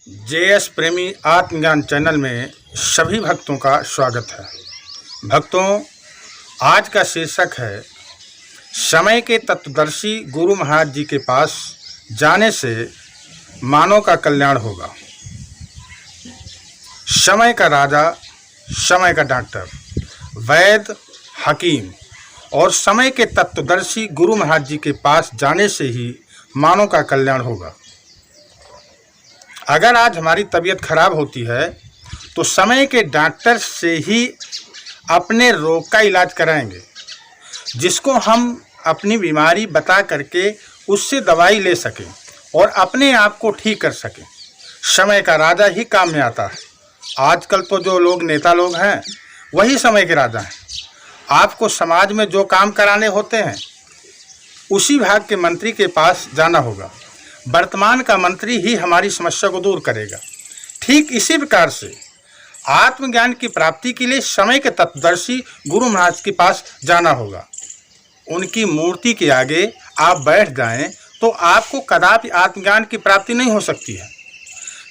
JS प्रेमी आत्मज्ञान channel में सभी भक्तों का स्वागत है। भक्तों, आज का शीर्षक है समय के तत्वदर्शी गुरु महाराज जी के पास जाने से मानव का कल्याण होगा। समय का राजा, समय का डॉक्टर, वैद्य, हकीम और समय के तत्वदर्शी गुरु महाराज जी के पास जाने से ही मानव का कल्याण होगा। अगर आज हमारी तबीयत खराब होती है तो समय के डॉक्टर से ही अपने रोग का इलाज कराएंगे, जिसको हम अपनी बीमारी बता करके उससे दवाई ले सकें और अपने आप को ठीक कर सकें। समय का राजा ही काम में आता है। आजकल तो जो लोग नेता लोग हैं वही समय के राजा हैं। आपको समाज में जो काम कराने होते हैं उसी भाग के मंत्री के पास जाना होगा। वर्तमान का मंत्री ही हमारी समस्या को दूर करेगा। ठीक इसी प्रकार से आत्मज्ञान की प्राप्ति के लिए समय के तत्वदर्शी गुरु महाराज के पास जाना होगा। उनकी मूर्ति के आगे आप बैठ जाएं तो आपको कदापि आत्मज्ञान की प्राप्ति नहीं हो सकती है।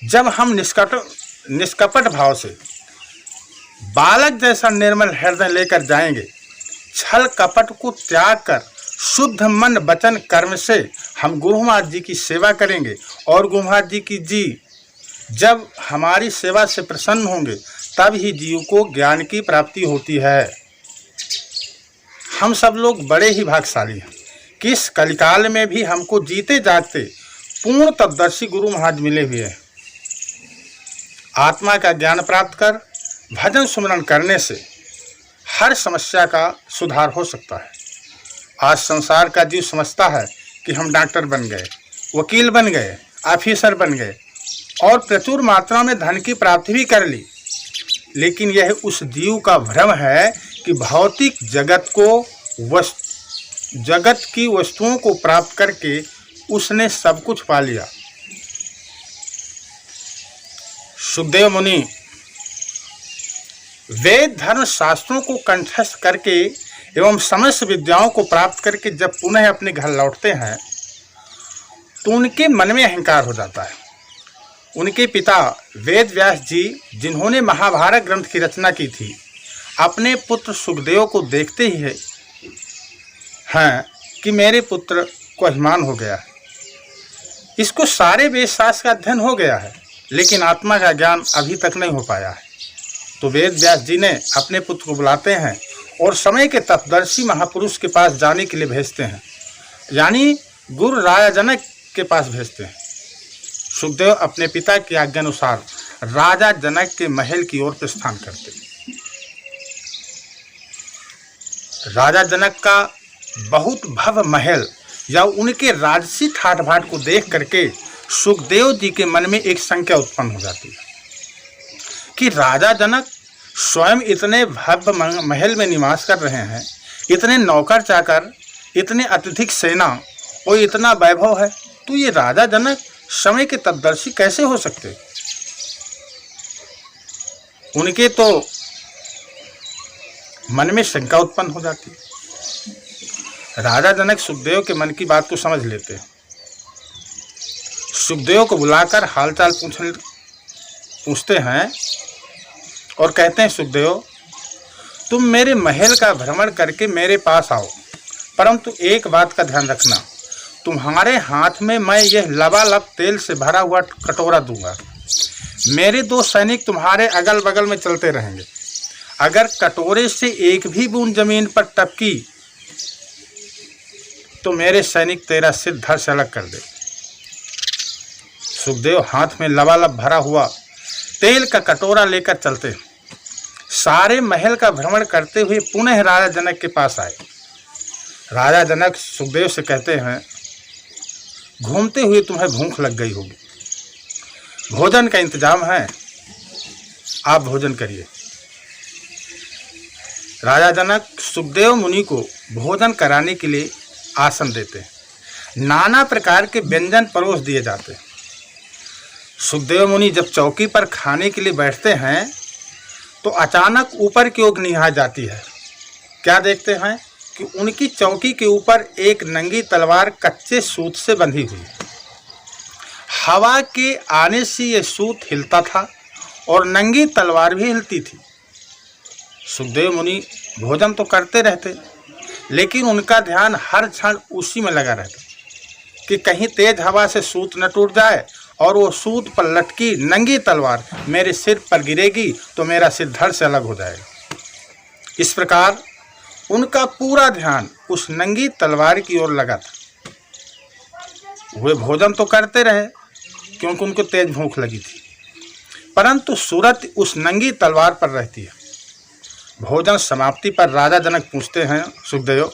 जब हम निष्कपट भाव से बालक जैसा निर्मल हृदय लेकर जाएंगे, छल कपट को त्याग कर शुद्ध मन वचन कर्म से हम गुरु महाराज जी की सेवा करेंगे और गुरु महाराज जी की जब हमारी सेवा से प्रसन्न होंगे तब ही जीव को ज्ञान की प्राप्ति होती है। हम सब लोग बड़े ही भाग्यशाली हैं कि इस कलिकाल में भी हमको जीते जागते पूर्ण तत्वदर्शी गुरु महाराज मिले हुए हैं। आत्मा का ज्ञान प्राप्त कर भजन सुमरन करने से हर समस्या का सुधार हो सकता है। आज संसार का जीव समझता है कि हम डॉक्टर बन गए, वकील बन गए, ऑफिसर बन गए और प्रचुर मात्रा में धन की प्राप्ति भी कर ली, लेकिन यह उस जीव का भ्रम है कि भौतिक जगत की वस्तुओं को प्राप्त करके उसने सब कुछ पा लिया। सुखदेव मुनि वेद धर्म शास्त्रों को कंठस्थ करके एवं समस्त विद्याओं को प्राप्त करके जब पुनः अपने घर लौटते हैं तो उनके मन में अहंकार हो जाता है। उनके पिता वेद व्यास जी, जिन्होंने महाभारत ग्रंथ की रचना की थी, अपने पुत्र सुखदेव को देखते ही हैं कि मेरे पुत्र को अभिमान हो गया है, इसको सारे वेद शास्त्र का अध्ययन हो गया है, लेकिन आत्मा का ज्ञान अभी तक नहीं हो पाया है। तो वेद व्यास जी ने अपने पुत्र को बुलाते हैं और समय के तत्वदर्शी महापुरुष के पास जाने के लिए भेजते हैं, यानी गुरु राजा जनक के पास भेजते हैं। सुखदेव अपने पिता की आज्ञा अनुसार राजा जनक के महल की ओर प्रस्थान करते हैं। राजा जनक का बहुत भव्य महल या उनके राजसी ठाट बाट को देख करके सुखदेव जी के मन में एक शंका उत्पन्न हो जाती है कि राजा जनक स्वयं इतने भव्य महल में निवास कर रहे हैं, इतने नौकर चाकर, इतने अत्यधिक सेना और इतना वैभव है, तो ये राजा जनक समय के तत्वदर्शी कैसे हो सकते? उनके तो मन में शंका उत्पन्न हो जाती है। राजा जनक सुखदेव के मन की बात को समझ लेते हैं। सुखदेव को बुलाकर हालचाल पूछते हैं और कहते हैं, सुखदेव, तुम मेरे महल का भ्रमण करके मेरे पास आओ, परंतु एक बात का ध्यान रखना, तुम्हारे हाथ में मैं यह लबालब तेल से भरा हुआ कटोरा दूंगा। मेरे 2 सैनिक तुम्हारे अगल बगल में चलते रहेंगे। अगर कटोरे से एक भी बूंद जमीन पर टपकी तो मेरे सैनिक तेरा सिर धड़ से अलग कर दे। सुखदेव हाथ में लबालब भरा हुआ तेल का कटोरा लेकर चलते, सारे महल का भ्रमण करते हुए पुनः राजा जनक के पास आए। राजा जनक सुखदेव से कहते हैं, घूमते हुए तुम्हें भूख लग गई होगी, भोजन का इंतजाम है, आप भोजन करिए। राजा जनक सुखदेव मुनि को भोजन कराने के लिए आसन देते हैं। नाना प्रकार के व्यंजन परोस दिए जाते हैं। सुखदेव मुनि जब चौकी पर खाने के लिए बैठते हैं तो अचानक ऊपर की ओर निगाह जाती है। क्या देखते हैं कि उनकी चौकी के ऊपर एक नंगी तलवार कच्चे सूत से बंधी हुई, हवा के आने से ये सूत हिलता था और नंगी तलवार भी हिलती थी। सुखदेव मुनि भोजन तो करते रहते, लेकिन उनका ध्यान हर क्षण उसी में लगा रहता कि कहीं तेज हवा से सूत न टूट जाए और वो सूत पर लटकी नंगी तलवार मेरे सिर पर गिरेगी तो मेरा सिर धड़ से अलग हो जाएगा। इस प्रकार उनका पूरा ध्यान उस नंगी तलवार की ओर लगा था। वे भोजन तो करते रहे क्योंकि उनको तेज भूख लगी थी, परंतु सूरत उस नंगी तलवार पर रहती है। भोजन समाप्ति पर राजा जनक पूछते हैं, सुखदेव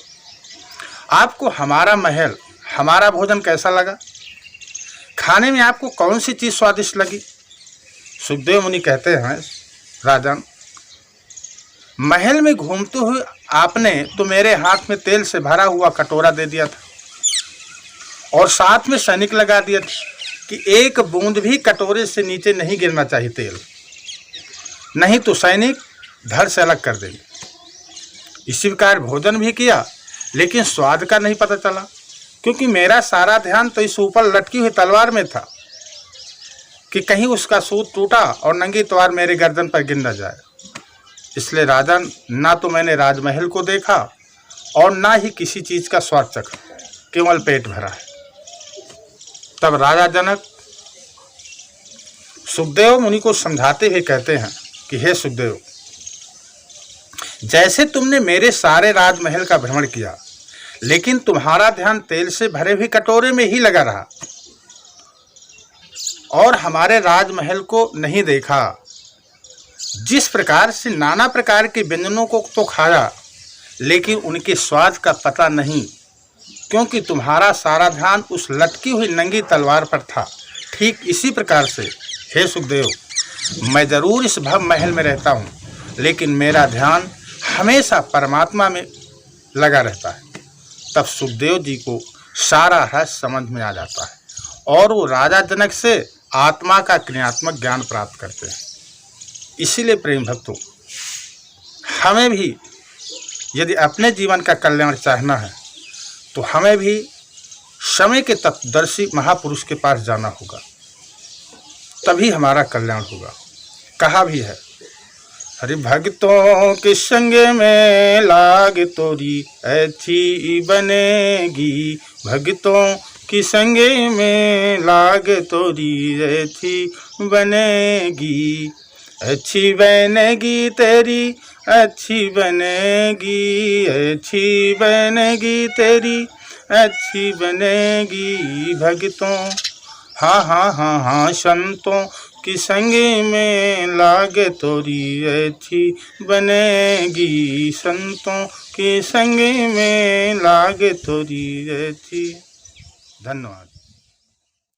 आपको हमारा महल, हमारा भोजन कैसा लगा? खाने में आपको कौन सी चीज़ स्वादिष्ट लगी? सुखदेव मुनि कहते हैं, राजन महल में घूमते हुए आपने तो मेरे हाथ में तेल से भरा हुआ कटोरा दे दिया था और साथ में सैनिक लगा दिया था कि एक बूंद भी कटोरे से नीचे नहीं गिरना चाहिए तेल, नहीं तो सैनिक धड़ से अलग कर देंगे। इसी प्रकार भोजन भी किया, लेकिन स्वाद का नहीं पता चला क्योंकि मेरा सारा ध्यान तो इस ऊपर लटकी हुई तलवार में था कि कहीं उसका सूत टूटा और नंगी तलवार मेरे गर्दन पर गिर न जाए। इसलिए राजन, ना तो मैंने राजमहल को देखा और ना ही किसी चीज़ का स्वाद चखा, केवल पेट भरा है। तब राजा जनक सुखदेव मुनि को समझाते हुए कहते हैं कि हे सुखदेव, जैसे तुमने मेरे सारे राजमहल का भ्रमण किया, लेकिन तुम्हारा ध्यान तेल से भरे हुए कटोरे में ही लगा रहा और हमारे राजमहल को नहीं देखा। जिस प्रकार से नाना प्रकार के व्यंजनों को तो खाया, लेकिन उनके स्वाद का पता नहीं, क्योंकि तुम्हारा सारा ध्यान उस लटकी हुई नंगी तलवार पर था। ठीक इसी प्रकार से हे सुखदेव, मैं जरूर इस भव्य महल में रहता हूँ, लेकिन मेरा ध्यान हमेशा परमात्मा में लगा रहता है। तब सुखदेव जी को सारा रहस्य समझ में आ जाता है और वो राजा जनक से आत्मा का क्रियात्मक ज्ञान प्राप्त करते हैं। इसीलिए प्रेम भक्तों, हमें भी यदि अपने जीवन का कल्याण चाहना है तो हमें भी समय के तत्वदर्शी महापुरुष के पास जाना होगा, तभी हमारा कल्याण होगा। कहा भी है, हरि भक्तों के संग में लाग तोरी अच्छी बनेगी, भक्तों की संग में लाग तोरी अच्छी बनेगी, अच्छी बनेगी तेरी अच्छी बनेगी, अच्छी बनेगी तेरी अच्छी बनेगी, भक्तों हाँ हाँ हाँ हाँ संतों की संग में लागे तोरी अच्छी बनेगी, संतों की संग में लागे तोरी अच्छी। धन्यवाद।